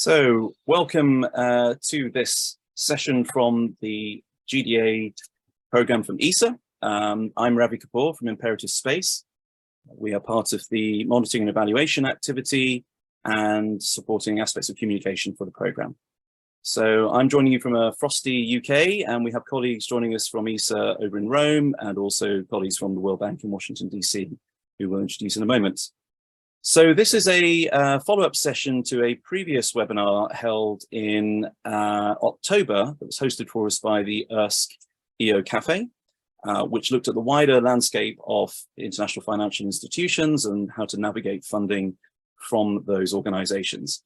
So welcome to this session from the GDA program from ESA. I'm Ravi Kapoor from Imperative Space. We are part of the monitoring and evaluation activity and supporting aspects of communication for the program. So I'm joining you from a frosty UK, and we have colleagues joining us from ESA over in Rome and also colleagues from the World Bank in Washington, DC, who we'll introduce in a moment. So this is a follow-up session to a previous webinar held in October that was hosted for us by the EARSC EO Café, which looked at the wider landscape of international financial institutions and how to navigate funding from those organizations.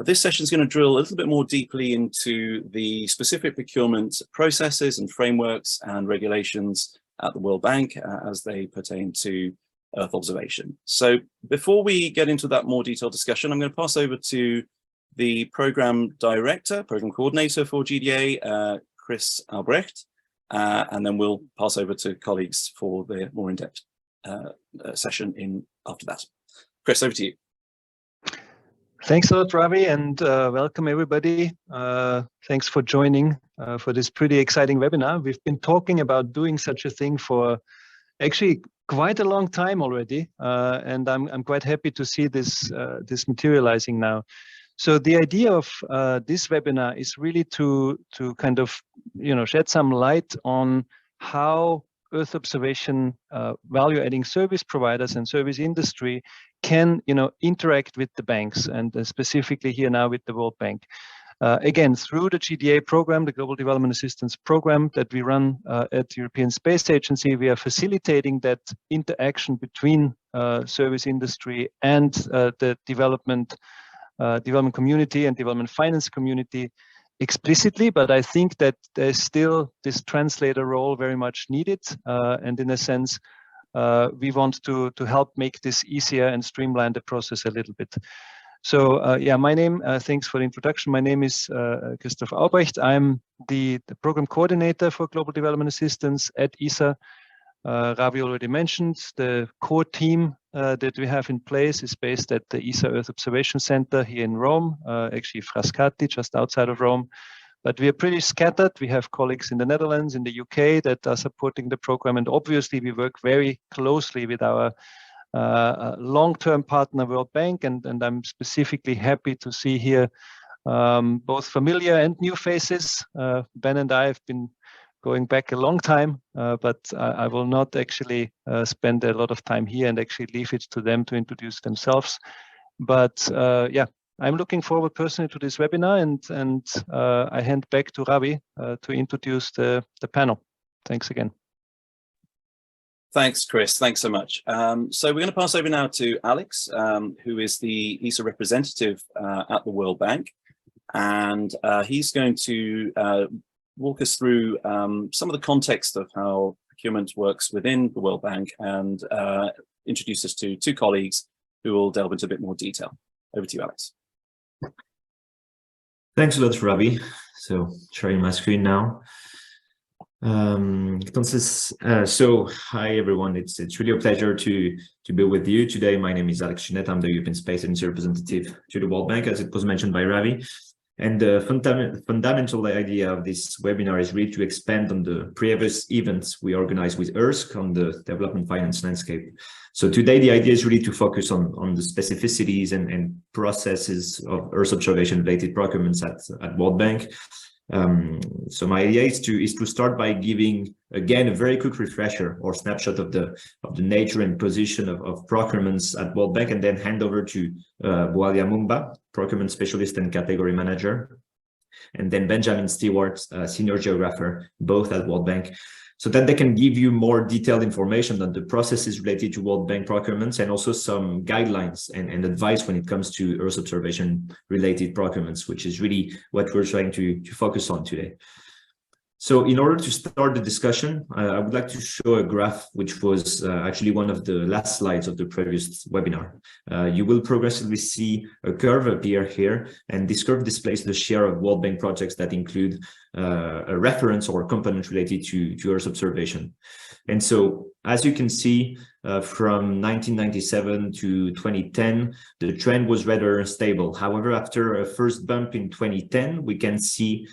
This session is going to drill a little bit more deeply into the specific procurement processes and frameworks and regulations at the World Bank as they pertain to Earth observation. So before we get into that more detailed discussion, I'm going to pass over to the program director, program coordinator for GDA, Chris Albrecht, and then we'll pass over to colleagues for the more in-depth session after that. Chris, over to you. Thanks a lot, Ravi, and welcome everybody. Thanks for joining for this pretty exciting webinar. We've been talking about doing such a thing for actually quite a long time already, and I'm quite happy to see this materializing now. So the idea of this webinar is really to kind of shed some light on how Earth observation value-adding service providers and service industry can interact with the banks, and specifically here now with the World Bank. Again, through the GDA program, the Global Development Assistance Program that we run at the European Space Agency, we are facilitating that interaction between service industry and the development community and development finance community explicitly, but I think that there's still this translator role very much needed, and in a sense, we want to help make this easier and streamline the process a little bit. So yeah, my name, thanks for the introduction. My name is Christoph Albrecht. I'm the program coordinator for Global Development Assistance at ESA. Ravi already mentioned the core team that we have in place is based at the ESA Earth Observation Center here in Rome, actually Frascati, just outside of Rome. But we are pretty scattered. We have colleagues in the Netherlands, in the UK that are supporting the program. And obviously we work very closely with our long-term partner World Bank, and I'm specifically happy to see here both familiar and new faces. Ben and I have been going back a long time, but I will not actually spend a lot of time here and actually leave it to them to introduce themselves. But yeah, I'm looking forward personally to this webinar, and I hand back to Ravi to introduce the panel. Thanks again. Thanks, Chris. Thanks so much. So we're going to pass over now to Alex, who is the ESA representative at the World Bank. And he's going to walk us through some of the context of how procurement works within the World Bank and introduce us to two colleagues who will delve into a bit more detail. Over to you, Alex. Thanks a lot, Ravi. So sharing my screen now. So hi everyone, it's really a pleasure to be with you today. My name is Alex Chunet. I'm the European Space Agency representative to the World Bank, as it was mentioned by Ravi. And the fundamental idea of this webinar is really to expand on the previous events we organized with EARSC on the development finance landscape. So today the idea is really to focus on the specificities and processes of Earth observation related procurements at World Bank. So my idea is to start by giving again a very quick refresher or snapshot of the nature and position of procurements at World Bank, and then hand over to Bwalya Mumba, procurement specialist and category manager, and then Benjamin Stewart, Senior Geographer, both at World Bank, so that they can give you more detailed information on the processes related to World Bank procurements and also some guidelines and advice when it comes to Earth observation related procurements, which is really what we're trying to focus on today. So in order to start the discussion, I would like to show a graph, which was actually one of the last slides of the previous webinar. You will progressively see a curve appear here, and this curve displays the share of World Bank projects that include a reference or component related to Earth observation. And so, as you can see, from 1997 to 2010, the trend was rather stable. However, after a first bump in 2010, we can see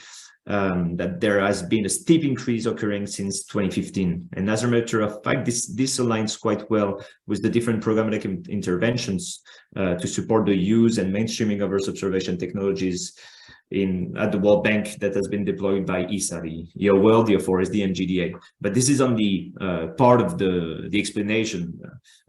that there has been a steep increase occurring since 2015. And as a matter of fact, this aligns quite well with the different programmatic interventions to support the use and mainstreaming of Earth observation technologies at the World Bank that has been deployed by ESA, the EO World, the EARSC, and GDA. But this is only part of the explanation.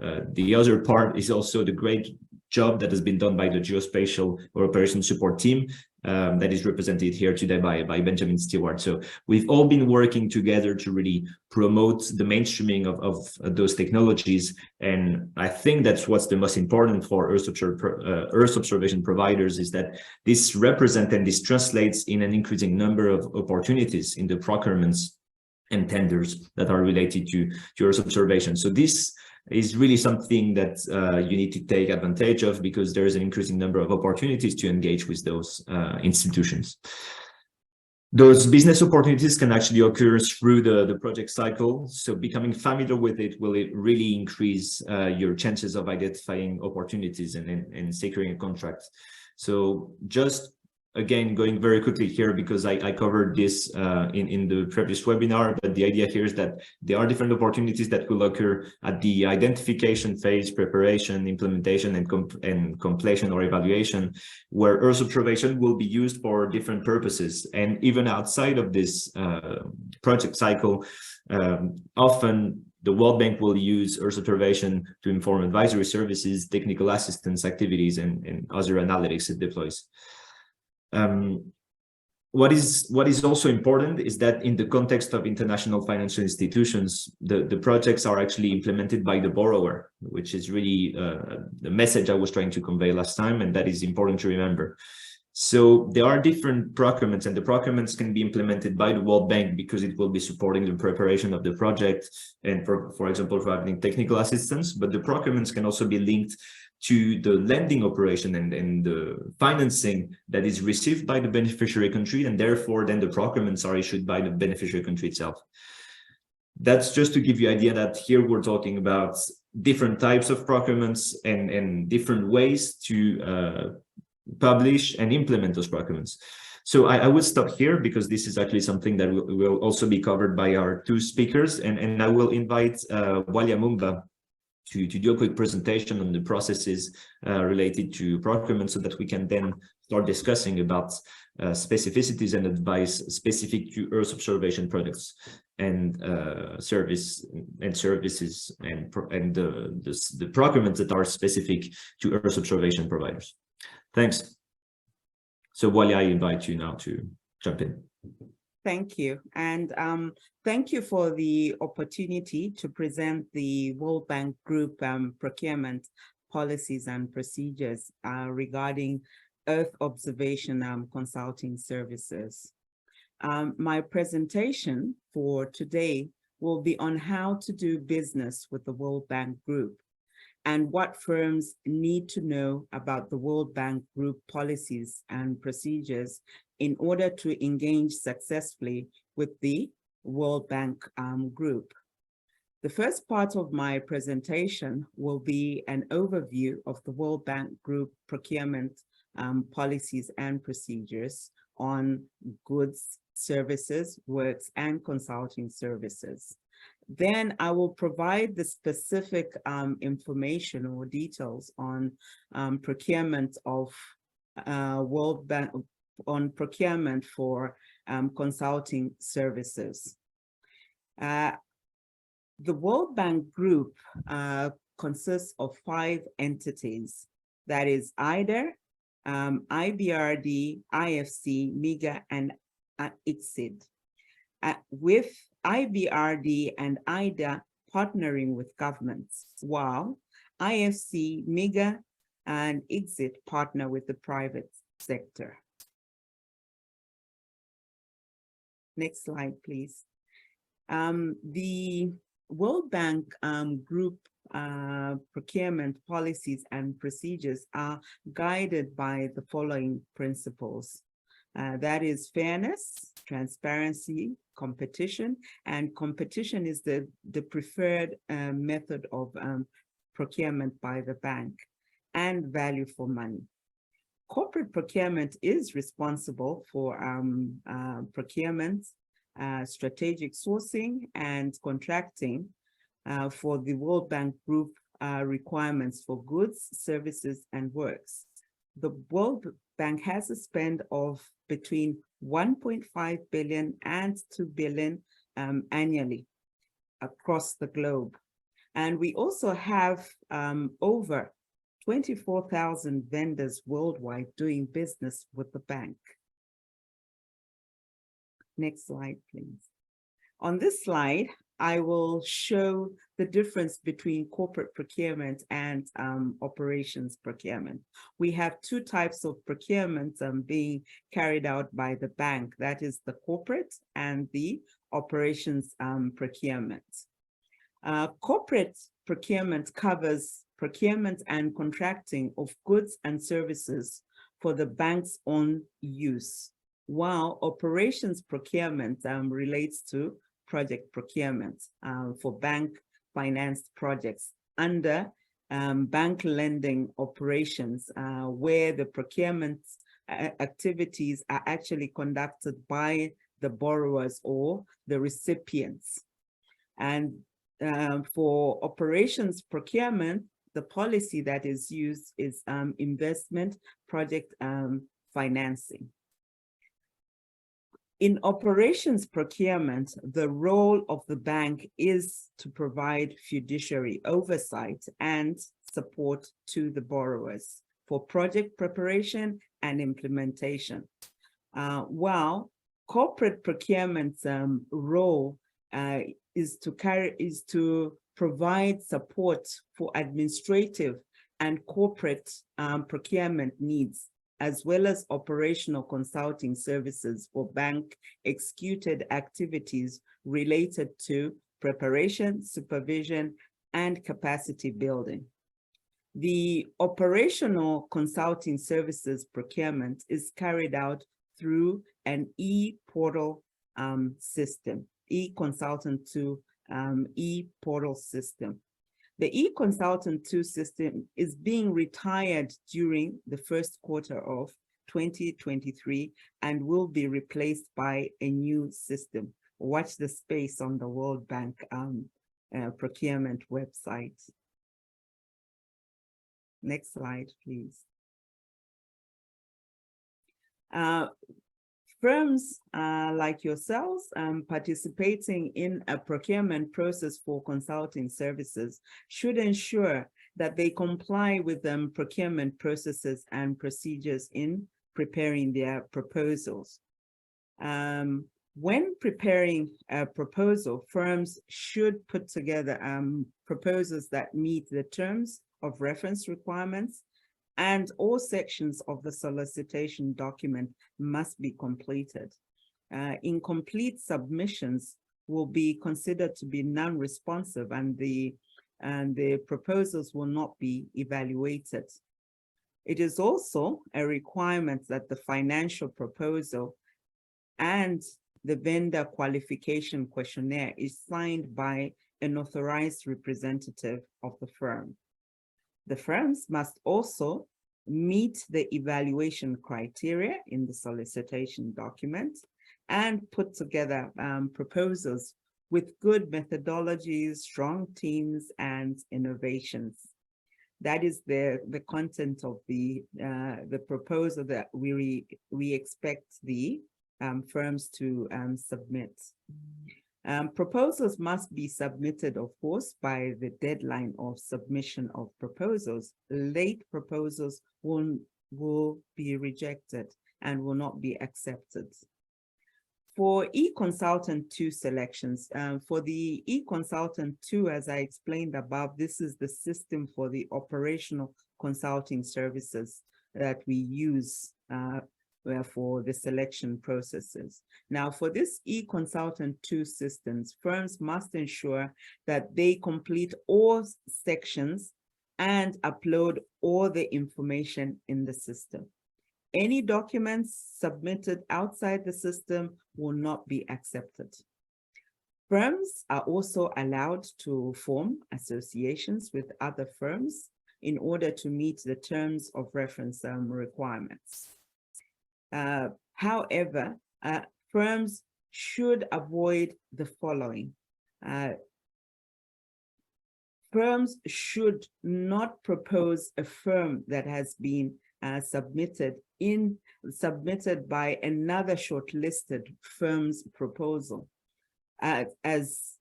The other part is also the great job that has been done by the Geospatial Operations Support Team that is represented here today by Benjamin Stewart. So we've all been working together to really promote the mainstreaming of those technologies. And I think that's what's the most important for Earth observation providers, is that this represents and this translates in an increasing number of opportunities in the procurements and tenders that are related to Earth observation. So this is really something that you need to take advantage of, because there is an increasing number of opportunities to engage with those institutions. Those business opportunities can actually occur through the project cycle. So becoming familiar with it will really increase your chances of identifying opportunities and securing a contract. So just again, going very quickly here, because I covered this in the previous webinar, but the idea here is that there are different opportunities that will occur at the identification phase, preparation, implementation, and completion or evaluation, where Earth observation will be used for different purposes. And even outside of this project cycle, often the World Bank will use Earth observation to inform advisory services, technical assistance activities, and other analytics it deploys. What is also important is that in the context of international financial institutions, the projects are actually implemented by the borrower, which is really the message I was trying to convey last time, and that is important to remember. So there are different procurements, and the procurements can be implemented by the World Bank because it will be supporting the preparation of the project and, for example, providing technical assistance. But the procurements can also be linked to the lending operation and the financing that is received by the beneficiary country, and therefore then the procurements are issued by the beneficiary country itself. That's just to give you an idea that here we're talking about different types of procurements and different ways to publish and implement those procurements. So I will stop here, because this is actually something that will also be covered by our two speakers, and I will invite Bwalya Mumba to do a quick presentation on the processes related to procurement, so that we can then start discussing about specificities and advice specific to Earth observation products and services and the procurements that are specific to Earth observation providers. Thanks. So Bwalya, I invite you now to jump in. Thank you. And thank you for the opportunity to present the World Bank Group procurement policies and procedures regarding Earth observation consulting services. My presentation for today will be on how to do business with the World Bank Group and what firms need to know about the World Bank Group policies and procedures in order to engage successfully with the World Bank Group. The first part of my presentation will be an overview of the World Bank Group procurement policies and procedures on goods, services, works, and consulting services. Then I will provide the specific information or details on procurement of World Bank, on procurement for consulting services. The World Bank Group consists of 5 entities, that is IDA, IBRD, IFC, MIGA, and ICSID, with IBRD and IDA partnering with governments, while IFC, MIGA, and ICSID partner with the private sector. Next slide, please. The World Bank Group procurement policies and procedures are guided by the following principles. That is fairness, transparency, competition, and competition is the preferred method of procurement by the bank, and value for money. Corporate procurement is responsible for procurement, strategic sourcing, and contracting for the World Bank Group requirements for goods, services, and works. The World Bank has a spend of between 1.5 billion and 2 billion annually across the globe. And we also have over 24,000 vendors worldwide doing business with the bank. Next slide, please. On this slide, I will show the difference between corporate procurement and operations procurement. We have two types of procurement being carried out by the bank. That is the corporate and the operations procurement. Corporate procurement covers procurement and contracting of goods and services for the bank's own use, while operations procurement relates to project procurement for bank financed projects under bank lending operations, where the procurement activities are actually conducted by the borrowers or the recipients. And for operations procurement, the policy that is used is investment project financing. In operations procurement, the role of the bank is to provide fiduciary oversight and support to the borrowers for project preparation and implementation. While corporate procurement's role is to provide support for administrative and corporate procurement needs, as well as operational consulting services for bank executed activities related to preparation, supervision, and capacity building. The operational consulting services procurement is carried out through an e-portal system, e-consultant to e-portal system. The e-consultant 2 system is being retired during the first quarter of 2023 and will be replaced by a new system. Watch the space on the World Bank procurement website. Next slide, please. Firms like yourselves participating in a procurement process for consulting services should ensure that they comply with procurement processes and procedures in preparing their proposals. When preparing a proposal, firms should put together proposals that meet the terms of reference requirements, and all sections of the solicitation document must be completed. Incomplete submissions will be considered to be non-responsive, and the proposals will not be evaluated. It is also a requirement that the financial proposal and the vendor qualification questionnaire is signed by an authorized representative of the firm. The firms must also meet the evaluation criteria in the solicitation document and put together proposals with good methodologies, strong teams, and innovations. That is the content of the proposal that we expect the firms to submit. Proposals must be submitted, of course, by the deadline of submission of proposals. Late proposals will be rejected and will not be accepted. For e-consultant 2 selections, for the e-consultant 2, as I explained above, this is the system for the operational consulting services that we use for the selection processes. Now, for this e-consultant 2 systems, firms must ensure that they complete all sections and upload all the information in the system. Any documents submitted outside the system will not be accepted. Firms are also allowed to form associations with other firms in order to meet the terms of reference requirements. However, firms should avoid the following. Firms should not propose a firm that has been submitted by another shortlisted firm's proposal as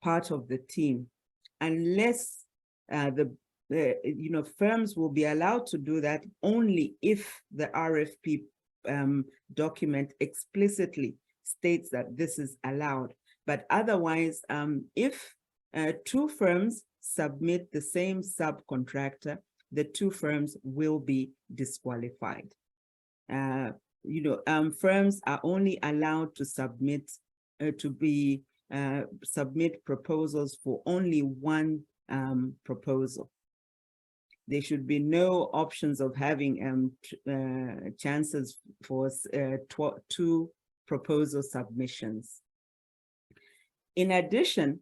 part of the team, unless firms will be allowed to do that only if the RFP document explicitly states that this is allowed. But otherwise, if 2 firms submit the same subcontractor, the 2 firms will be disqualified. Firms are only allowed to submit submit proposals for only one proposal. There should be no options of having chances for 2 proposal submissions. In addition,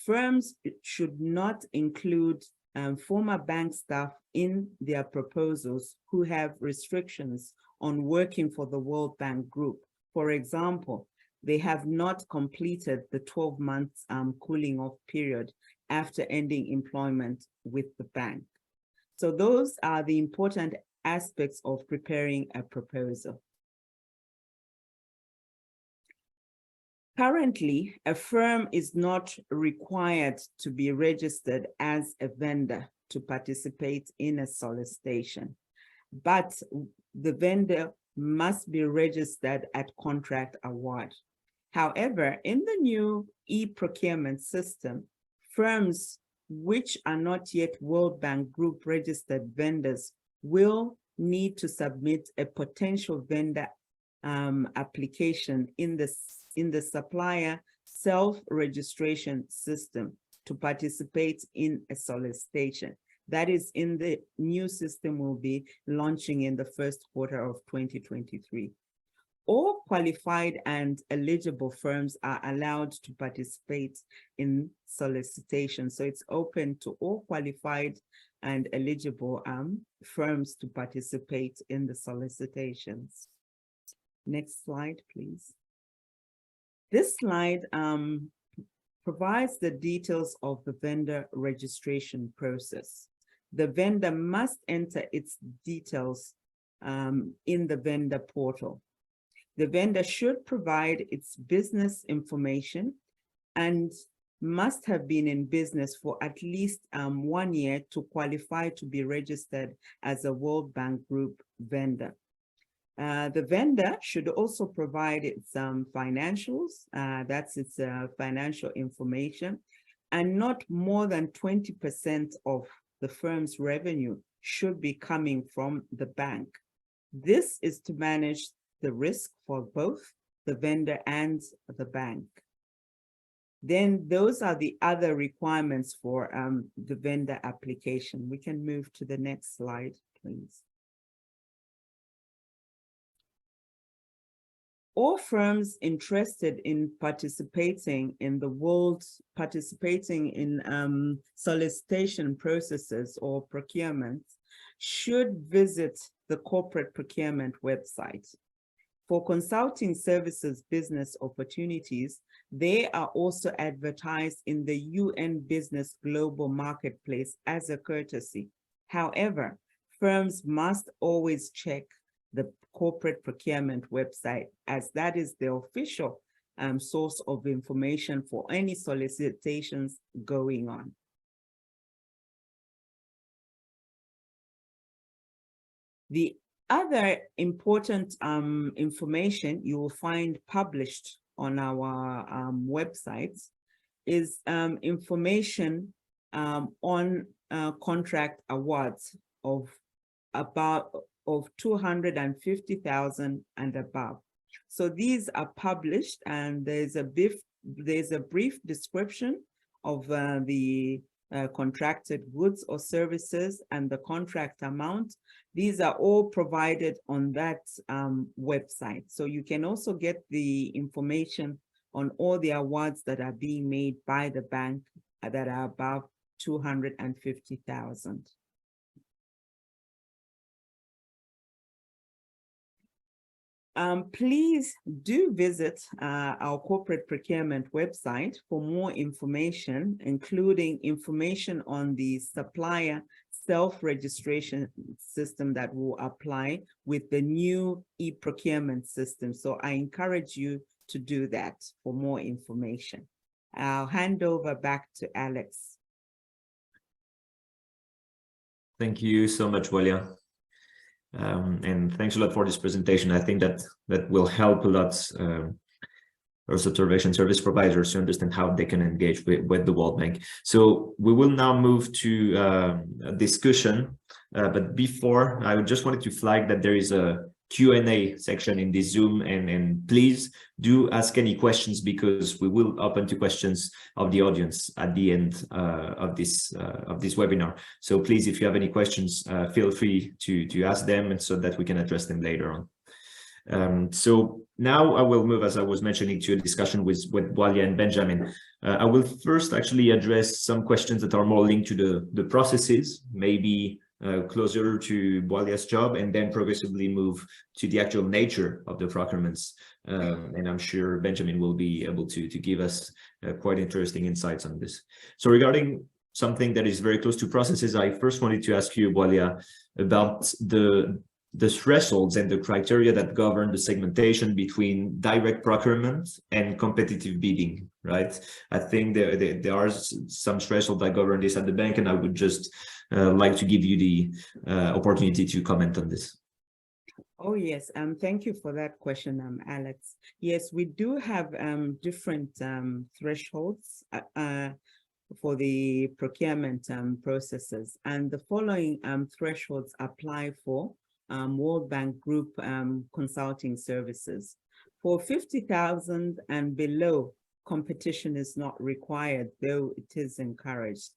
firms should not include former bank staff in their proposals who have restrictions on working for the World Bank Group. For example, they have not completed the 12 months cooling off period after ending employment with the bank. So those are the important aspects of preparing a proposal. Currently, a firm is not required to be registered as a vendor to participate in a solicitation, but the vendor must be registered at contract award. However, in the new e-procurement system, firms which are not yet World Bank Group registered vendors will need to submit a potential vendor application in the supplier self-registration system to participate in a solicitation. That is in the new system will be launching in the first quarter of 2023. All qualified and eligible firms are allowed to participate in solicitation. So it's open to all qualified and eligible firms to participate in the solicitations. Next slide, please. This slide provides the details of the vendor registration process. The vendor must enter its details in the vendor portal. The vendor should provide its business information and must have been in business for at least 1 year to qualify to be registered as a World Bank Group vendor. The vendor should also provide its financials, that's its financial information, and not more than 20% of the firm's revenue should be coming from the bank. This is to manage the risk for both the vendor and the bank. Then those are the other requirements for the vendor application. We can move to the next slide, please. All firms interested in participating in solicitation processes or procurements should visit the corporate procurement website. For consulting services business opportunities, they are also advertised in the UN Business Global Marketplace as a courtesy. However, firms must always check the corporate procurement website, as that is the official source of information for any solicitations going on. The other important information you will find published on our websites is information on contract awards of of 250,000 and above. So these are published, and there's a brief description of the contracted goods or services and the contract amount. These are all provided on that website. So you can also get the information on all the awards that are being made by the bank that are above 250,000. Please do visit our corporate procurement website for more information, including information on the supplier self-registration system that will apply with the new e-procurement system. So I encourage you to do that for more information. I'll hand over back to Alex. Thank you so much, Bwalya. And thanks a lot for this presentation. I think that will help a lot Earth observation service providers to understand how they can engage with the World Bank. So we will now move to a discussion, but before, I just wanted to flag that there is a Q&A section in this Zoom, and please do ask any questions, because we will open to questions of the audience at the end of this webinar. So please, if you have any questions, feel free to ask them, and so that we can address them later on. So now I will move, as I was mentioning, to a discussion with Bwalya and Benjamin. I will first actually address some questions that are more linked to the processes, maybe closer to Bwalya's job, and then progressively move to the actual nature of the procurements. And I'm sure Benjamin will be able to give us quite interesting insights on this. So regarding something that is very close to processes, I first wanted to ask you, Bwalya, about the thresholds and the criteria that govern the segmentation between direct procurement and competitive bidding, right? I think there are some thresholds that govern this at the bank, and I would just like to give you the opportunity to comment on this. Oh, yes. Thank you for that question, Alex. Yes, we do have different thresholds for the procurement processes, and the following thresholds apply for World Bank Group consulting services. For 50,000 and below, competition is not required, though it is encouraged.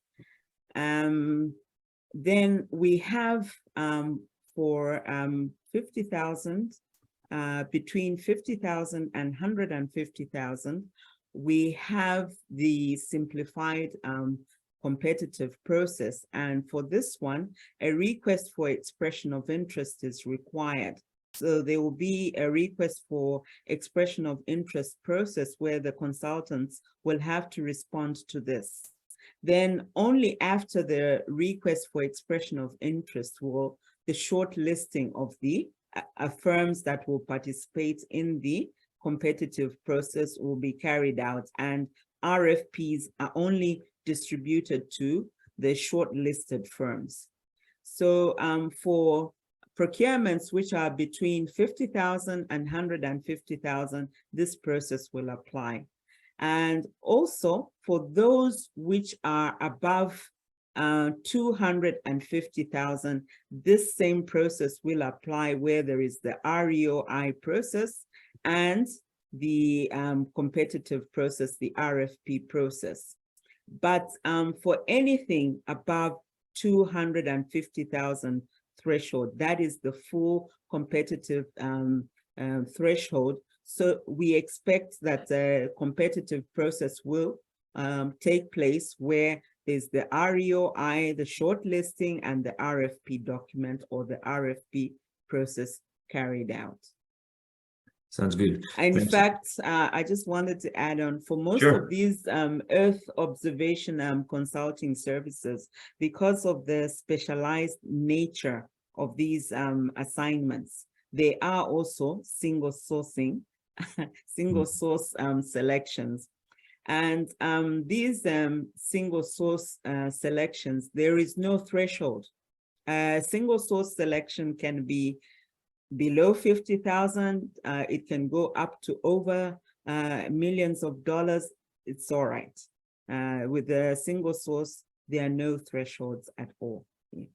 Then we have for 50,000, between 50,000 and 150,000, we have the simplified competitive process. And for this one, a request for expression of interest is required. So there will be a request for expression of interest process where the consultants will have to respond to this. Then only after the request for expression of interest will the short listing of the firms that will participate in the competitive process will be carried out, and RFPs are only distributed to the shortlisted firms. So for procurements which are between 50,000 and 150,000, this process will apply. And also for those which are above 250,000, this same process will apply where there is the REOI process and the competitive process, the RFP process. But for anything above 250,000 threshold, that is the full competitive threshold. So we expect that the competitive process will take place where there's the REOI, the shortlisting, and the RFP document or the RFP process carried out. Sounds good. In fact, I just wanted to add on, for most of these Earth observation consulting services, because of the specialized nature of these assignments, they are also single sourcing, single source selections. And these single source selections, there is no threshold. Single source selection can be below 50,000. It can go up to over millions of dollars. It's all right. With the single source, there are no thresholds at all. Yeah.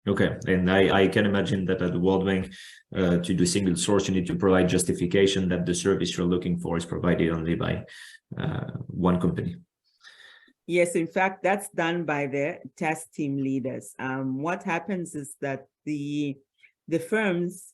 Okay, and I can imagine that at the World Bank, to do single source, you need to provide justification that the service you're looking for is provided only by one company. Yes, in fact, that's done by the task team leaders. What happens is that the firms,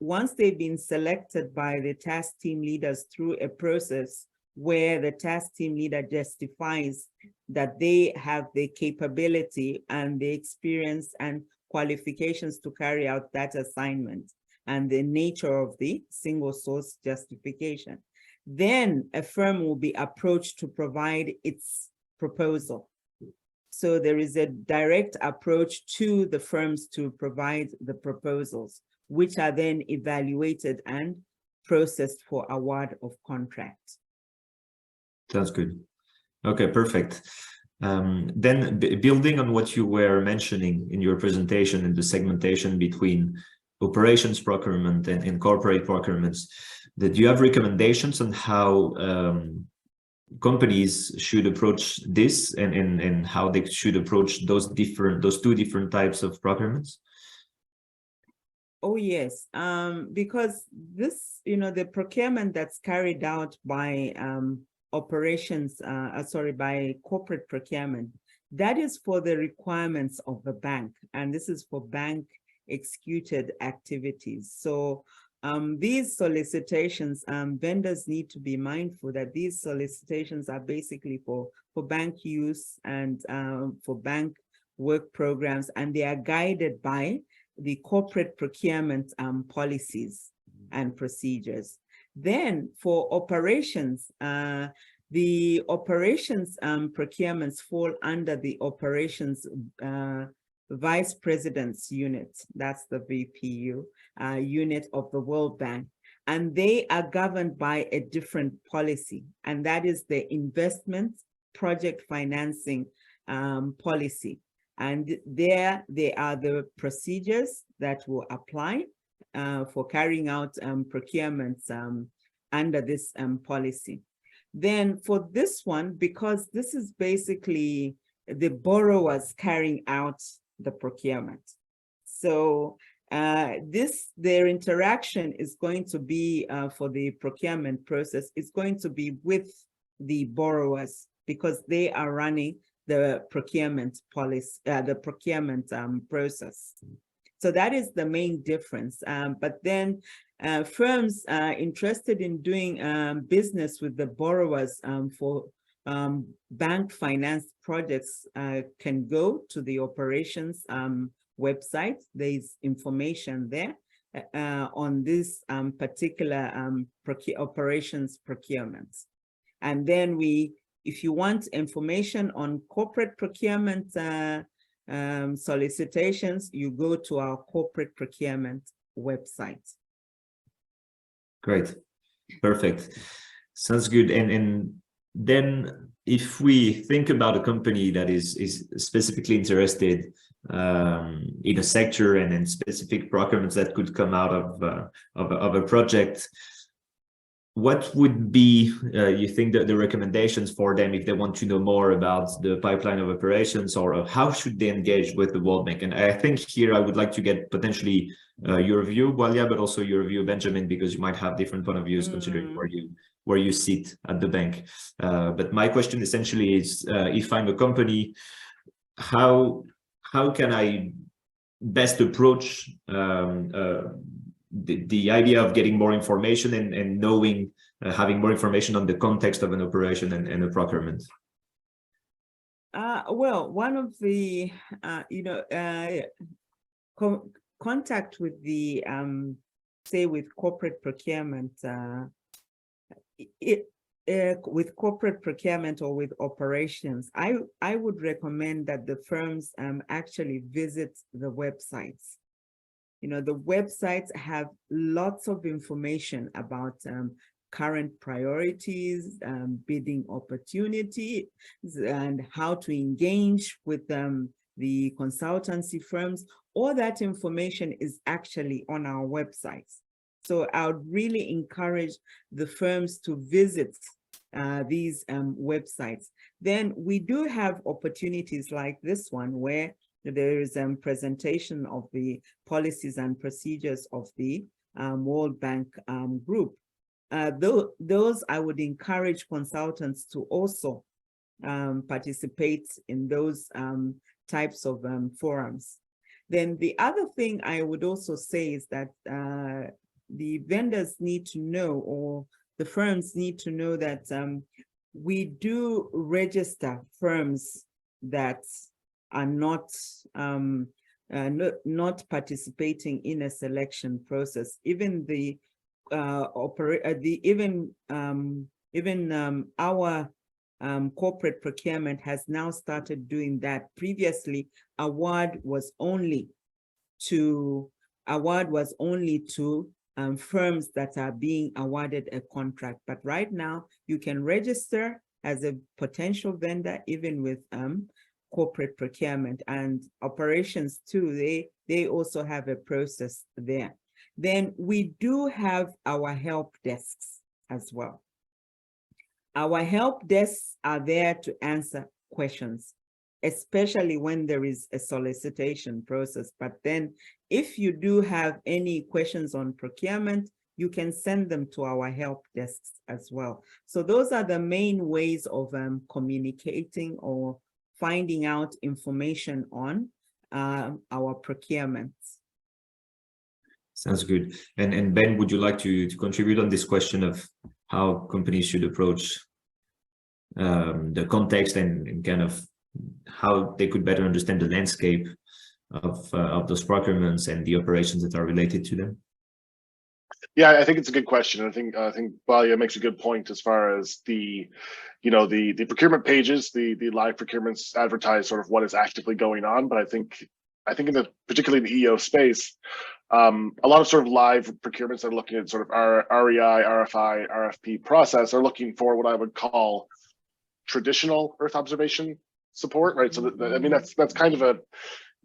once they've been selected by the task team leaders through a process where the task team leader justifies that they have the capability and the experience and qualifications to carry out that assignment and the nature of the single source justification, then a firm will be approached to provide its proposal. So there is a direct approach to the firms to provide the proposals, which are then evaluated and processed for award of contract. Sounds good. Okay, perfect. Then building on what you were mentioning in your presentation and the segmentation between operations procurement and corporate procurements, do you have recommendations on how companies should approach this and how they should approach those two different types of procurements? Oh, yes, because this, the procurement that's carried out by by corporate procurement, that is for the requirements of the bank, and this is for bank executed activities. So these solicitations, vendors need to be mindful that these solicitations are basically for bank use and for bank work programs, and they are guided by the corporate procurement policies and procedures. Then for operations, the operations procurements fall under the operations vice president's unit. That's the VPU unit of the World Bank. And they are governed by a different policy, and that is the investment project financing policy. And there they are the procedures that will apply for carrying out procurements under this policy. Then for this one, because this is basically the borrowers carrying out the procurement. So their interaction is going to be for the procurement process, it's going to be with the borrowers because they are running the procurement policy, the procurement process. So that is the main difference. But then firms interested in doing business with the borrowers for bank financed projects can go to the operations website. There's information there on this particular operations procurements. And then if you want information on corporate procurement solicitations, you go to our corporate procurement website. Great, perfect. Sounds good. And then if we think about a company that is specifically interested in a sector and in specific procurements that could come out of a project, what would be, you think, the recommendations for them if they want to know more about the pipeline of operations, or how should they engage with the World Bank? And I think here I would like to get potentially your view, Bwalya, but also your view, Benjamin, because you might have different point of views considering where you sit at the bank. But my question essentially is, if I'm a company, how can I best approach the idea of getting more information and knowing, having more information on the context of an operation and a procurement? Well, one of the, contact with the, say with corporate procurement, with corporate procurement or with operations, I would recommend that the firms actually visit the websites. The websites have lots of information about current priorities, bidding opportunities, and how to engage with the consultancy firms. All that information is actually on our websites. So I would really encourage the firms to visit these websites. Then we do have opportunities like this one where there is a presentation of the policies and procedures of the World Bank group. Those I would encourage consultants to also participate in those types of forums. Then the other thing I would also say is that the vendors need to know, or the firms need to know, that we do register firms that are not participating in a selection process. Even the our corporate procurement has now started doing that. Previously, award was only to firms that are being awarded a contract. But right now, you can register as a potential vendor, even with corporate procurement, and operations too. They also have a process there. Then we do have our help desks as well. Our help desks are there to answer questions, especially when there is a solicitation process. But then if you do have any questions on procurement, you can send them to our help desks as well. So those are the main ways of communicating or finding out information on our procurements. Sounds good. And Ben, would you like to contribute on this question of how companies should approach the context and kind of how they could better understand the landscape of those procurements and the operations that are related to them? Yeah, I think it's a good question. I think Bwalya makes a good point as far as the procurement pages, the live procurements advertise sort of what is actively going on. But I think in particularly in the EO space, a lot of sort of live procurements that are looking at sort of REI, RFI, RFP process are looking for what I would call traditional Earth observation support, right? So I mean, that's kind of a,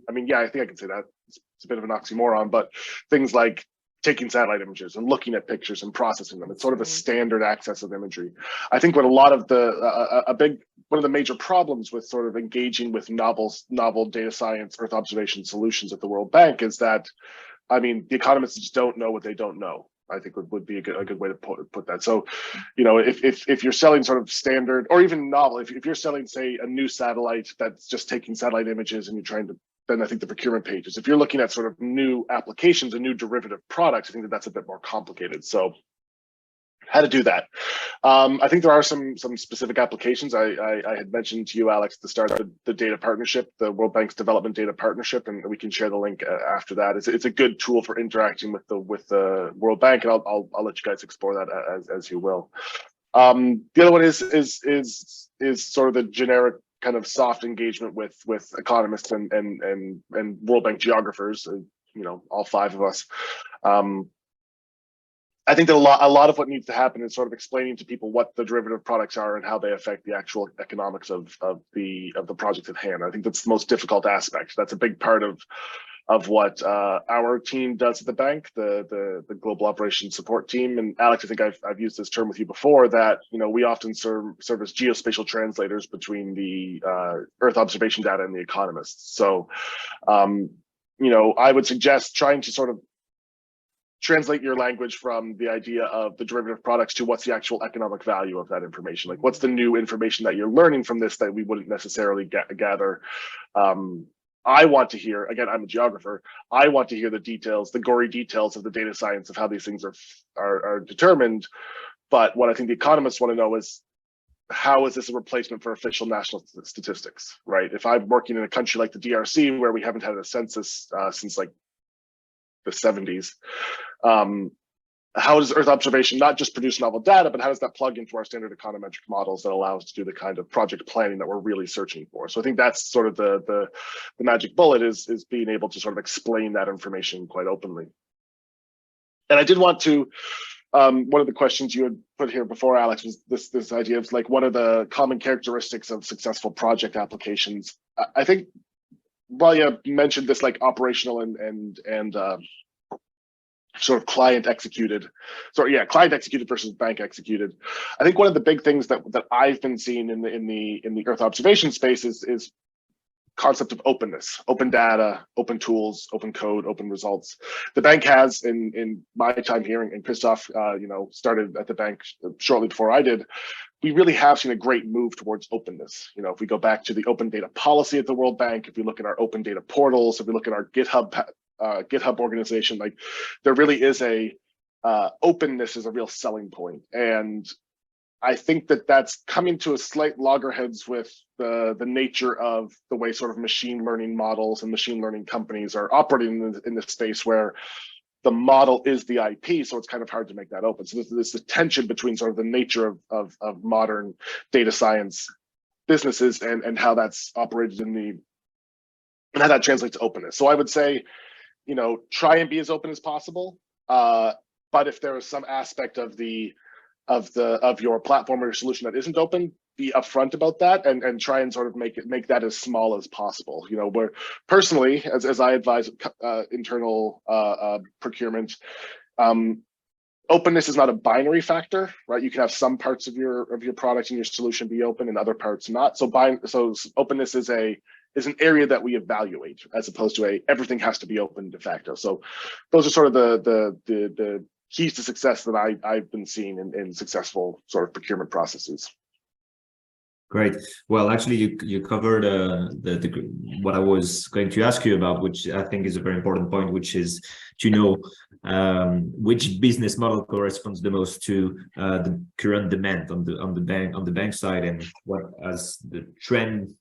I mean, yeah, I think I can say that. It's a bit of an oxymoron, but things like taking satellite images and looking at pictures and processing them. It's sort of a standard access of imagery. I think what a lot of one of the major problems with sort of engaging with novel data science Earth observation solutions at the World Bank is that, I mean, the economists just don't know what they don't know. I think would be a good way to put that. So, you know, if you're selling sort of standard or even novel, if you're selling, say, a new satellite that's just taking satellite images and you're trying to, then I think the procurement pages. If you're looking at sort of new applications and new derivative products, I think that's a bit more complicated. So how to do that? I think there are some specific applications. I had mentioned to you, Alex, at the start of the data partnership, the World Bank's development data partnership, and we can share the link after that. It's a good tool for interacting with the World Bank, and I'll let you guys explore that as you will. The other one is sort of the generic kind of soft engagement with economists and World Bank geographers, you know, all five of us. I think that a lot of what needs to happen is sort of explaining to people what the derivative products are and how they affect the actual economics of the project at hand. I think that's the most difficult aspect. That's a big part of what our team does at the bank, the global operations support team. And Alex, I think I've used this term with you before, that, you know, we often serve as geospatial translators between the Earth observation data and the economists. So, you know, I would suggest trying to sort of translate your language from the idea of the derivative products to what's the actual economic value of that information. Like, what's the new information that you're learning from this that we wouldn't necessarily gather? I want to hear, again, I'm a geographer, I want to hear the details, the gory details of the data science of how these things are determined. But what I think the economists want to know is, how is this a replacement for official national statistics, right? If I'm working in a country like the DRC, where we haven't had a census since like the 70s, how does Earth observation not just produce novel data, but how does that plug into our standard econometric models that allow us to do the kind of project planning that we're really searching for? So I think that's sort of the magic bullet, is being able to sort of explain that information quite openly. And I did want to, one of the questions you had put here before, Alex, was this idea of like, what are the common characteristics of successful project applications? I think Bwalya mentioned this, like operational and sort of client executed. So yeah, client executed versus bank executed. I think one of the big things that I've been seeing in the Earth observation space is concept of openness, open data, open tools, open code, open results. The bank has, in my time here, and Christoph, started at the bank shortly before I did, we really have seen a great move towards openness. If we go back to the open data policy at the World Bank, if we look at our open data portals, if we look at our GitHub organization, like there really is openness is a real selling point. And I think that that's coming to a slight loggerheads with the nature of the way sort of machine learning models and machine learning companies are operating in this space where the model is the IP, so it's kind of hard to make that open. So there's the tension between sort of the nature of modern data science businesses and how that's operated and how that translates to openness. So I would say, try and be as open as possible. But if there is some aspect of your platform or your solution that isn't open, be upfront about that and try and sort of make that as small as possible. Where personally, as I advise internal procurement, openness is not a binary factor, right? You can have some parts of your product and your solution be open and other parts not. So openness is an area that we evaluate as opposed to everything has to be open de facto. So those are sort of the keys to success that I've been seeing in successful sort of procurement processes. Great. Well, actually, you covered what I was going to ask you about, which I think is a very important point, which is to know which business model corresponds the most to the current demand on the bank side, and what has the trend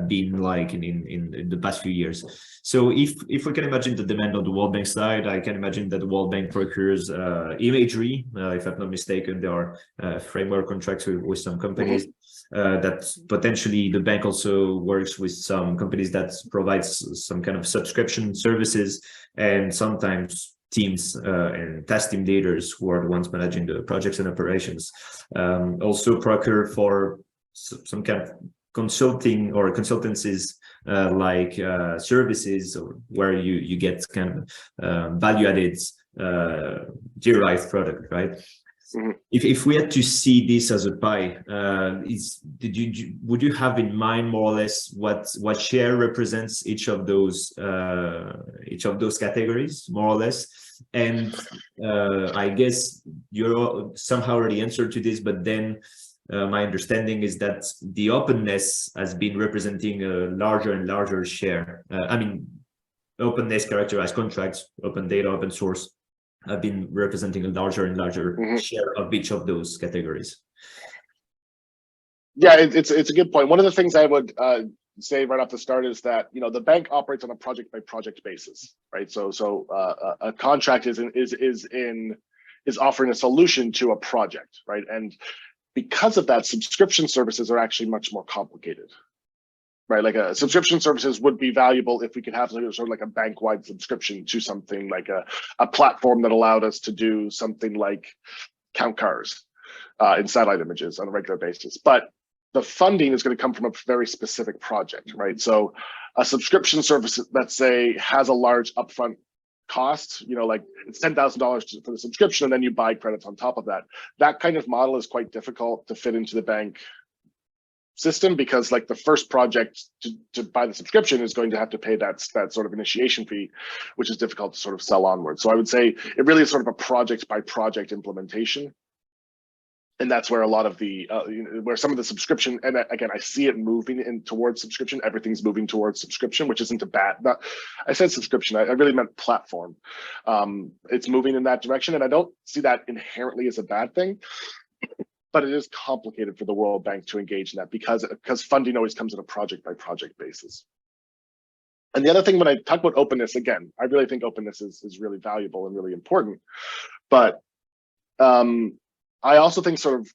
been like in the past few years. So if we can imagine the demand on the World Bank side, I can imagine that the World Bank procures imagery. If I'm not mistaken, there are framework contracts with some companies. That potentially the bank also works with some companies that provides some kind of subscription services, and sometimes teams and task team leaders who are the ones managing the projects and operations also procure for some kind of consulting or consultancies like services, or where you get kind of value added derived product, right? Mm-hmm. If we had to see this as a pie, would you have in mind more or less what share represents each of those categories, more or less? And I guess you somehow already answered to this, but then my understanding is that the openness has been representing a larger and larger share. Openness characterized contracts, open data, open source, have been representing a larger and larger share of each of those categories. Yeah, it's a good point. One of the things I would say right off the start is that the bank operates on a project by project basis, right? So a contract is offering a solution to a project, right? And because of that, subscription services are actually much more complicated, right? Like subscription services would be valuable if we could have sort of like a bank-wide subscription to something like a platform that allowed us to do something like count cars in satellite images on a regular basis. But the funding is going to come from a very specific project, right? So a subscription service, let's say, has a large upfront cost, like it's $10,000 for the subscription, and then you buy credits on top of that. That kind of model is quite difficult to fit into the bank system, because like the first project to buy the subscription is going to have to pay that sort of initiation fee, which is difficult to sort of sell onward. So I would say it really is sort of a project by project implementation. And that's where a lot of the where some of the subscription, and again, I see it moving in towards subscription. Everything's moving towards subscription, which isn't a bad. I said subscription. I really meant platform. It's moving in that direction, and I don't see that inherently as a bad thing. But it is complicated for the World Bank to engage in that because funding always comes on a project by project basis. And the other thing, when I talk about openness, again, I really think openness is really valuable and really important. But I also think sort of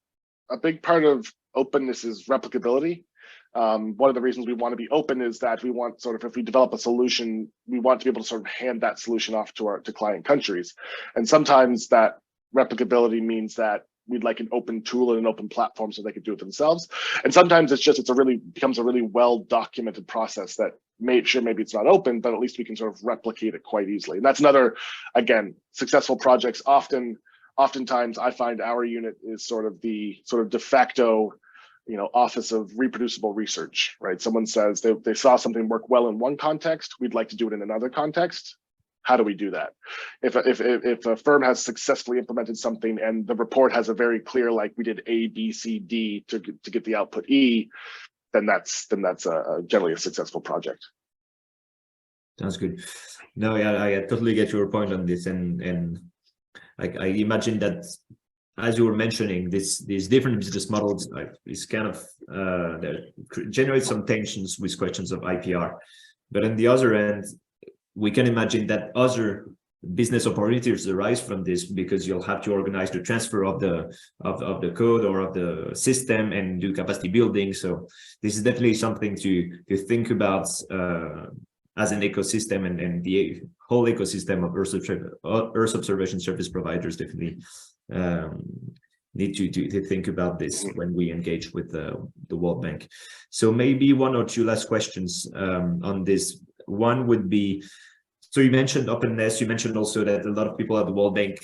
a big part of openness is replicability. One of the reasons we want to be open is that we want sort of, if we develop a solution, we want to be able to sort of hand that solution off to client countries. And sometimes that replicability means that we'd like an open tool and an open platform so they could do it themselves. And sometimes becomes a really well documented process that maybe it's not open, but at least we can sort of replicate it quite easily. And that's another, again, successful projects. Oftentimes I find our unit is sort of the de facto Office of Reproducible Research, right? Someone says they saw something work well in one context, we'd like to do it in another context. How do we do that? If a firm has successfully implemented something and the report has a very clear, like we did A, B, C, D to get the output E, then that's generally a successful project. Sounds good. No, yeah, I totally get your point on this, and I imagine that, as you were mentioning, these different business models is kind of generate some tensions with questions of IPR. But on the other end, we can imagine that other business opportunities arise from this, because you'll have to organize the transfer of the code or of the system and do capacity building. So this is definitely something to think about as an ecosystem, and the whole ecosystem of Earth observation service providers definitely need to think about this when we engage with the World Bank. So maybe one or two last questions on this. One would be, so you mentioned openness, you mentioned also that a lot of people at the World Bank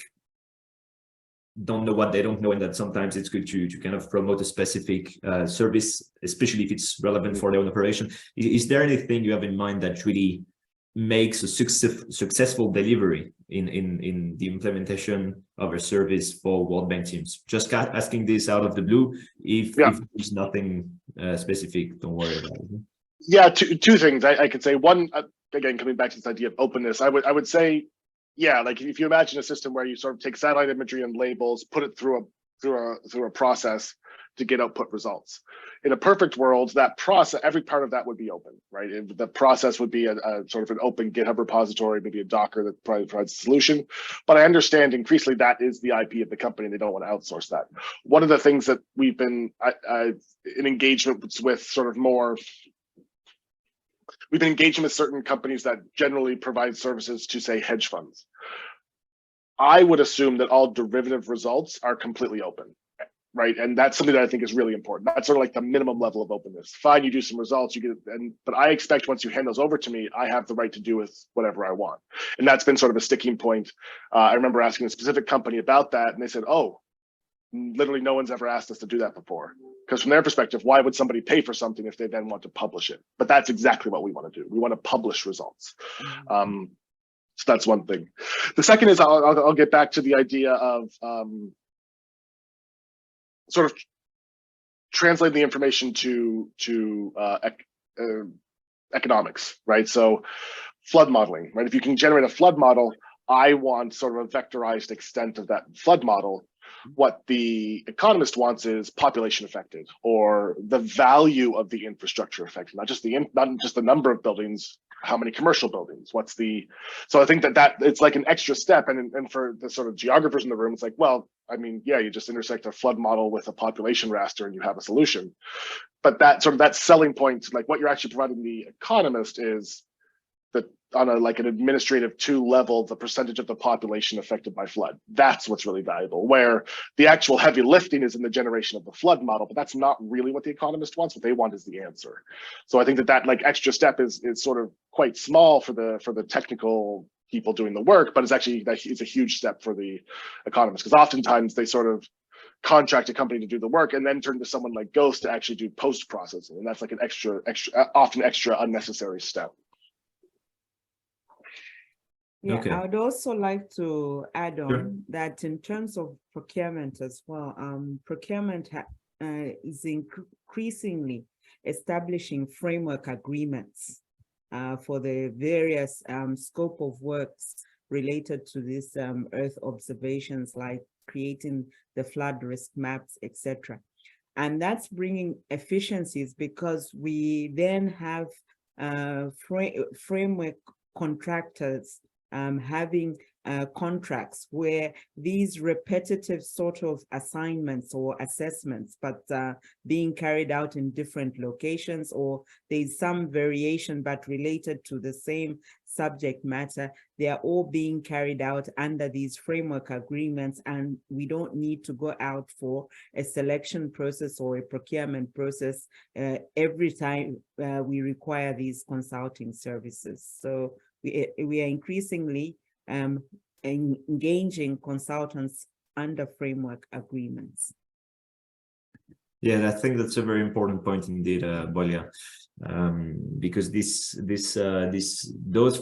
don't know what they don't know, and that sometimes it's good to kind of promote a specific service, especially if it's relevant for their own operation. Is there anything you have in mind that really makes a successful delivery in the implementation of a service for World Bank teams? Just asking this out of the blue. If there's nothing specific, don't worry about it. Yeah, two things I could say. One, again, coming back to this idea of openness, I would say, yeah, like if you imagine a system where you sort of take satellite imagery and labels, put it through a process to get output results. In a perfect world, that process, every part of that would be open, right? The process would be a sort of an open GitHub repository, maybe a Docker that provides a solution. But I understand increasingly that is the IP of the company, and they don't want to outsource that. One of the things that we've been in engagement with sort of more, we've been engaging with certain companies that generally provide services to, say, hedge funds. I would assume that all derivative results are completely open, right? And that's something that I think is really important. That's sort of like the minimum level of openness. Fine, you do some results, you get, but I expect once you hand those over to me, I have the right to do with whatever I want. And that's been sort of a sticking point. I remember asking a specific company about that, and they said, oh, literally no one's ever asked us to do that before. Because from their perspective, why would somebody pay for something if they then want to publish it? But that's exactly what we want to do. We want to publish results. So that's one thing. The second is I'll get back to the idea of sort of translating the information to economics, right? So flood modeling, right? If you can generate a flood model, I want sort of a vectorized extent of that flood model. What the economist wants is population affected, or the value of the infrastructure affected, not just the number of buildings, how many commercial buildings, what's the, so I think that it's like an extra step. And for the sort of geographers in the room, it's like, well, I mean, yeah, you just intersect a flood model with a population raster and you have a solution. But that sort of that selling point, like what you're actually providing the economist is that on a like an administrative 2 level, the percentage of the population affected by flood. That's what's really valuable, where the actual heavy lifting is in the generation of the flood model, but that's not really what the economist wants. What they want is the answer. So I think that like extra step is sort of quite small for the technical people doing the work, but it's actually, it's a huge step for the economist, because oftentimes they sort of contract a company to do the work and then turn to someone like Ghost to actually do post-processing. And that's like an often extra unnecessary step. Yeah, Okay. I would also like to add on that in terms of procurement as well, procurement is increasingly establishing framework agreements for the various scope of works related to these Earth observations, like creating the flood risk maps, etc. And that's bringing efficiencies, because we then have framework contractors having contracts where these repetitive sort of assignments or assessments, but being carried out in different locations, or there's some variation but related to the same subject matter, they are all being carried out under these framework agreements, and we don't need to go out for a selection process or a procurement process every time we require these consulting services. So we are increasingly engaging consultants under framework agreements. Yeah, I think that's a very important point indeed, Bwalya, because those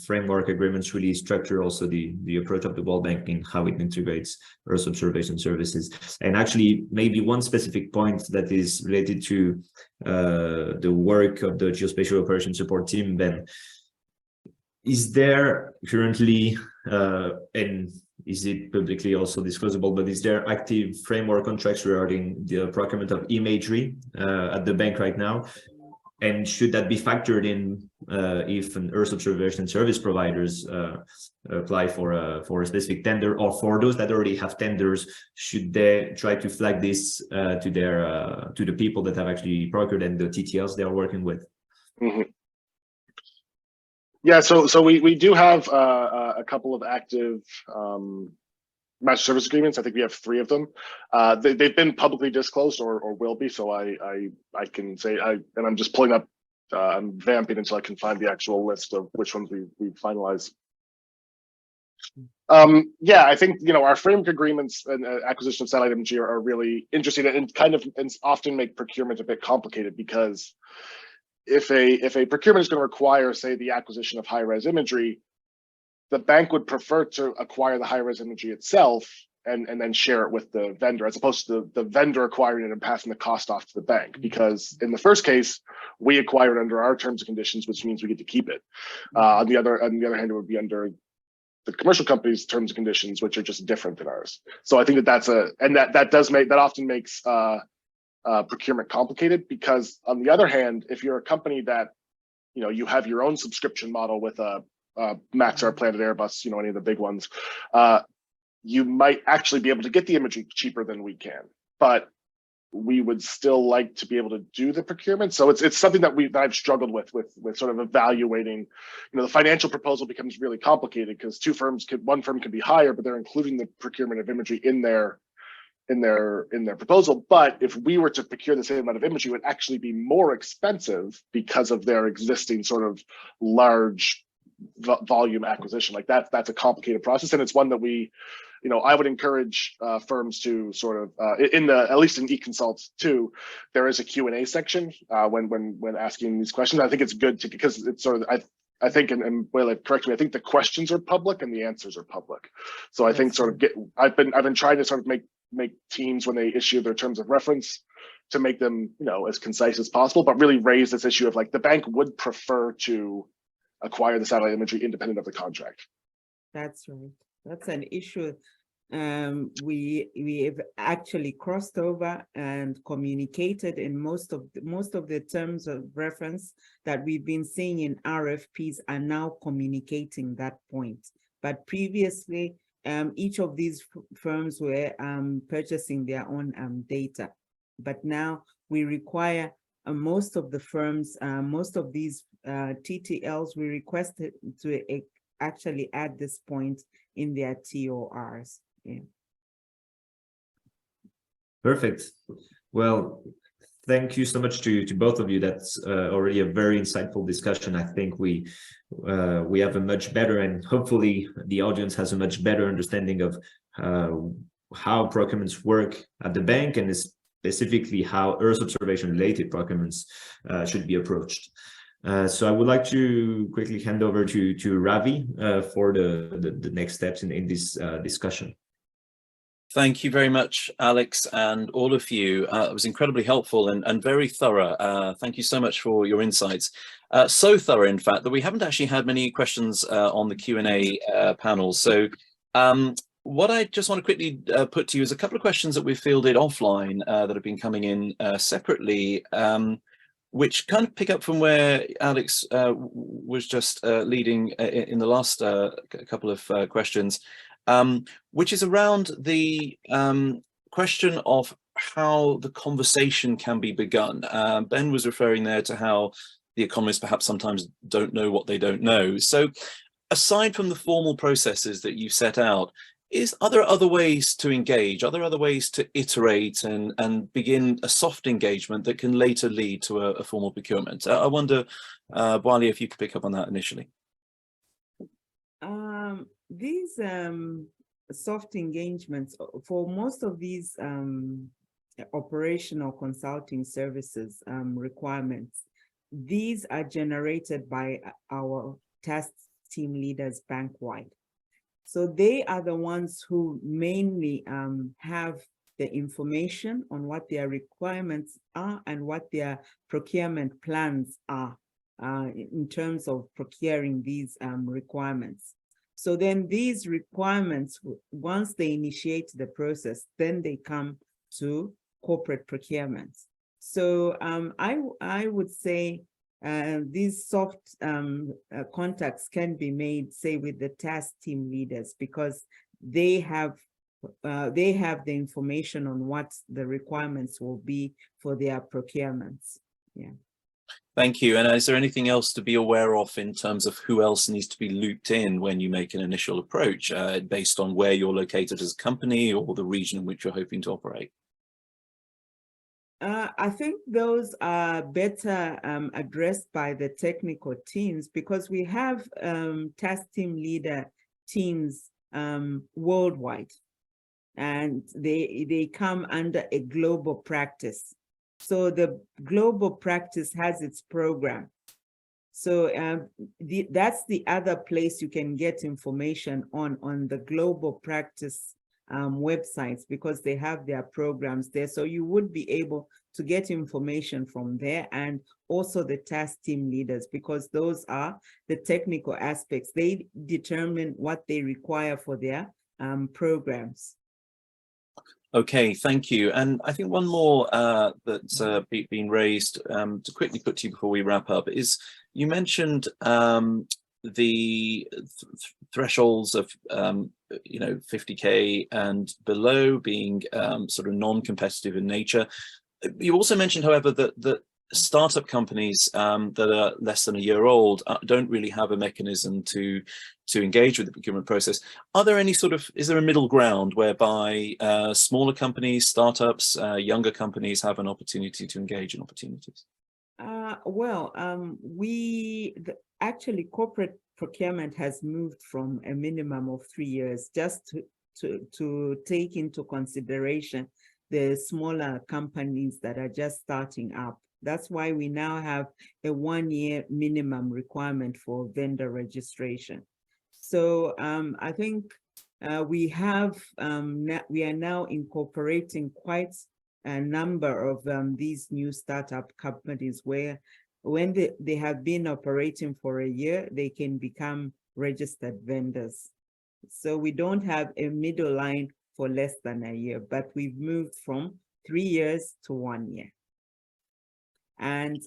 framework agreements really structure also the approach of the World Bank in how it integrates Earth observation services. And actually, maybe one specific point that is related to the work of the Geospatial Operations Support Team, Ben. Is there currently, and is it publicly also disclosable, but is there active framework contracts regarding the procurement of imagery at the bank right now? And should that be factored in if an Earth observation service providers apply for a specific tender, or for those that already have tenders, should they try to flag this to the people that have actually procured and the TTLs they are working with? Mm-hmm. Yeah, so we do have a couple of active master service agreements. I think we have 3 of them. They've been publicly disclosed or will be. So I can say and I'm just pulling up. I'm vamping until I can find the actual list of which ones we finalized. Yeah, I think our framework agreements and acquisition of satellite imagery are really interesting and kind of often make procurement a bit complicated, because if a procurement is going to require, say, the acquisition of high-res imagery, the bank would prefer to acquire the high-res imagery itself and then share it with the vendor, as opposed to the vendor acquiring it and passing the cost off to the bank. Because in the first case, we acquire it under our terms and conditions, which means we get to keep it. On the other hand, it would be under the commercial company's terms and conditions, which are just different than ours. So I think that often makes procurement complicated, because on the other hand, if you're a company that you have your own subscription model with a Maxar, Planet, Airbus, any of the big ones, you might actually be able to get the imagery cheaper than we can, but we would still like to be able to do the procurement. So it's something that I've struggled with sort of evaluating. The financial proposal becomes really complicated, because one firm could be higher, but they're including the procurement of imagery in their proposal. But if we were to procure the same amount of imagery, it would actually be more expensive because of their existing sort of large volume acquisition. Like that's a complicated process, and it's one that I would encourage firms to sort of at least in eConsult too, there is a Q&A section when asking these questions. I think it's good because it's sort of I think, and well, correct me, I think the questions are public and the answers are public. So I think sort of I've been trying to sort of make teams, when they issue their terms of reference, to make them as concise as possible, but really raise this issue of like the bank would prefer to acquire the satellite imagery independent of the contract. That's right. That's an issue we have actually crossed over and communicated in most of the terms of reference that we've been seeing in RFPs are now communicating that point. But previously, each of these firms were purchasing their own data. But now we require most of the firms, most of these TTLs, we requested to actually add this point in their TORs. Yeah. Perfect. Well, thank you so much to both of you. That's already a very insightful discussion. I think we have a much better, and hopefully the audience has a much better understanding of how procurements work at the bank, and specifically how Earth observation related procurements should be approached. So I would like to quickly hand over to Ravi for the next steps in this discussion. Thank you very much, Alex, and all of you. It was incredibly helpful and very thorough. Thank you so much for your insights. So thorough, in fact, that we haven't actually had many questions on the Q&A panel. So what I just want to quickly put to you is a couple of questions that we've fielded offline that have been coming in separately, which kind of pick up from where Alex was just leading in the last couple of questions. Which is around the question of how the conversation can be begun. Ben was referring there to how the economists perhaps sometimes don't know what they don't know. So aside from the formal processes that you set out, are there other ways to engage? Are there other ways to iterate and begin a soft engagement that can later lead to a formal procurement? I wonder, Bwalya, if you could pick up on that initially. These soft engagements, for most of these operational consulting services requirements. These are generated by our task team leaders bank-wide. So they are the ones who mainly have the information on what their requirements are and what their procurement plans are in terms of procuring these requirements. So then these requirements, once they initiate the process, then they come to corporate procurements. So I would say these soft contacts can be made, say, with the task team leaders, because they have the information on what the requirements will be for their procurements. Yeah. Thank you. And is there anything else to be aware of in terms of who else needs to be looped in when you make an initial approach based on where you're located as a company or the region in which you're hoping to operate? I think those are better addressed by the technical teams, because we have task team leader teams worldwide, and they come under a global practice. So the global practice has its program. So that's the other place you can get information on the global practice websites, because they have their programs there. So you would be able to get information from there, and also the task team leaders, because those are the technical aspects. They determine what they require for their programs. Okay, thank you. And I think one more that's been raised to quickly put to you before we wrap up is, you mentioned the thresholds of 50K and below being sort of non-competitive in nature. You also mentioned, however, that startup companies that are less than a year old don't really have a mechanism to engage with the procurement process. Are there any is there a middle ground whereby smaller companies, startups, younger companies have an opportunity to engage in opportunities? Actually, corporate procurement has moved from a minimum of 3 years just to take into consideration the smaller companies that are just starting up. That's why we now have a 1-year minimum requirement for vendor registration. So I think we are now incorporating quite a number of these new startup companies where, when they have been operating for a year, they can become registered vendors. So we don't have a middle line for less than a year, but we've moved from 3 years to 1 year. And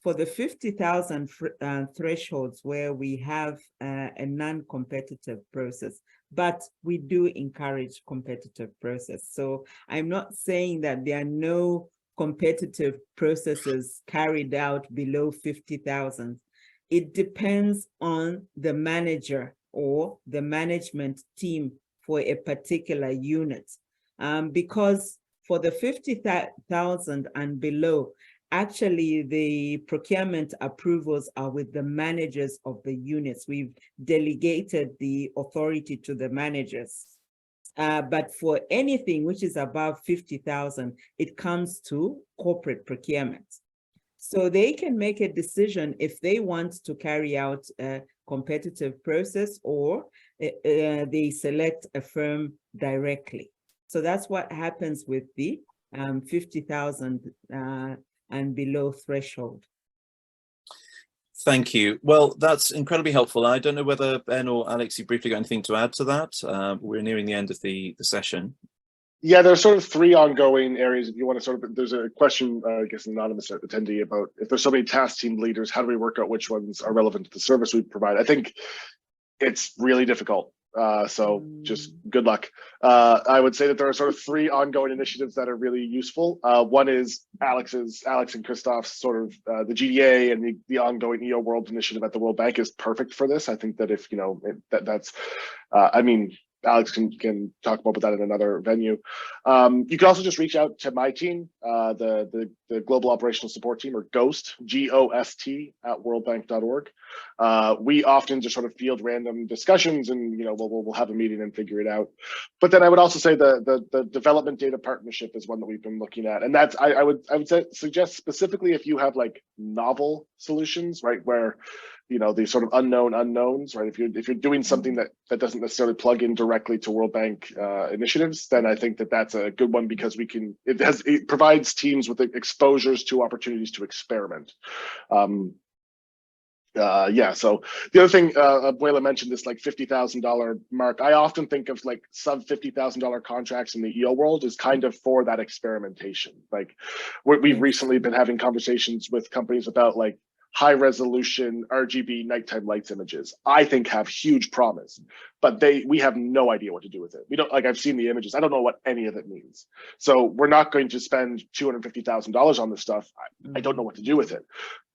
for the 50,000 thresholds, where we have a non-competitive process, but we do encourage competitive process. So I'm not saying that there are no competitive processes carried out below 50,000. It depends on the manager or the management team for a particular unit. Because for the 50,000 and below, actually the procurement approvals are with the managers of the units. We've delegated the authority to the managers. But for anything which is above 50,000, it comes to corporate procurement. So they can make a decision if they want to carry out a competitive process, or they select a firm directly. So that's what happens with the 50,000 and below threshold. Thank you. Well, that's incredibly helpful. I don't know whether Ben or Alex, you briefly got anything to add to that. We're nearing the end of the session. Yeah, there's sort of 3 ongoing areas. If you want to there's a question, I guess, anonymous attendee about, if there's so many task team leaders, how do we work out which ones are relevant to the service we provide? I think it's really difficult. So just good luck. I would say that there are sort of 3 ongoing initiatives that are really useful. One is Alex and Christoph's sort of the GDA and the ongoing EO World initiative at the World Bank is perfect for this. I think that if, that's, I mean, Alex can talk more about that in another venue. You can also just reach out to my team, the Global Operational Support Team, or GHOST, GOST, at worldbank.org. We often just sort of field random discussions, and we'll have a meeting and figure it out. But then I would also say the development data partnership is one that we've been looking at, and that's I would suggest specifically if you have like novel solutions, right, where these sort of unknown unknowns, right? If you're doing something that doesn't necessarily plug in directly to World Bank initiatives, then I think that's a good one, because it provides teams with exposures to opportunities to experiment. Yeah. So the other thing, Bwalya mentioned this like $50,000 mark. I often think of like sub $50,000 contracts in the EO world as kind of for that experimentation. Like we've recently been having conversations with companies about like high resolution RGB nighttime lights images. I think have huge promise, but we have no idea what to do with it. We don't, like, I've seen the images. I don't know what any of it means. So we're not going to spend $250,000 on this stuff. I don't know what to do with it.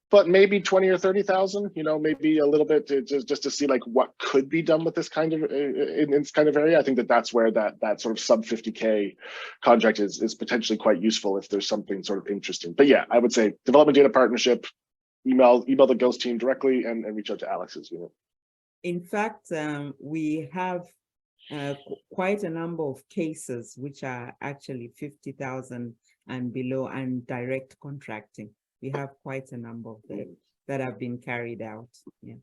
But maybe 20 or 30,000, maybe a little bit just to see like what could be done with this kind of in this kind of area. I think that's where that sort of sub 50K contract is potentially quite useful if there's something sort of interesting. But yeah, I would say development data partnership, email the Ghost team directly, and reach out to Alex's unit. In fact, we have quite a number of cases which are actually 50,000 and below, and direct contracting. We have quite a number of them that have been carried out. Yeah.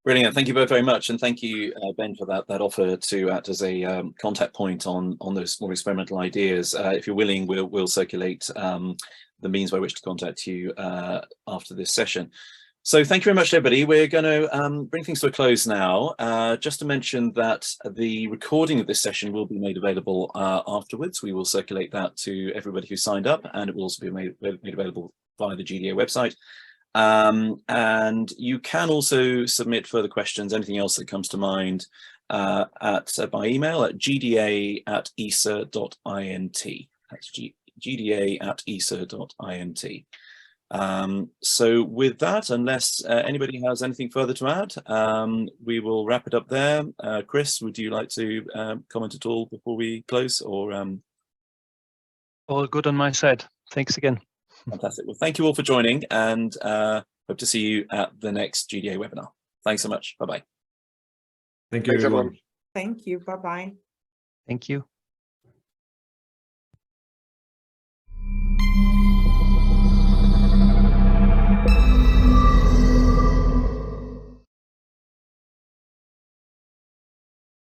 Brilliant. Thank you both very much. And thank you, Ben, for that offer to act as a contact point on those more experimental ideas. If you're willing, we'll circulate the means by which to contact you after this session. So thank you very much, everybody. We're going to bring things to a close now. Just to mention that the recording of this session will be made available afterwards. We will circulate that to everybody who signed up, and it will also be made available via the GDA website. And you can also submit further questions, anything else that comes to mind, by email at gda@esa.int. That's gda@esa.int. So with that, unless anybody has anything further to add, we will wrap it up there. Chris, would you like to comment at all before we close, or? All good on my side. Thanks again. Fantastic. Well, thank you all for joining, and hope to see you at the next GDA webinar. Thanks so much. Bye-bye. Thank you, Thanks, everyone. Thank you. Bye-bye. Thank you.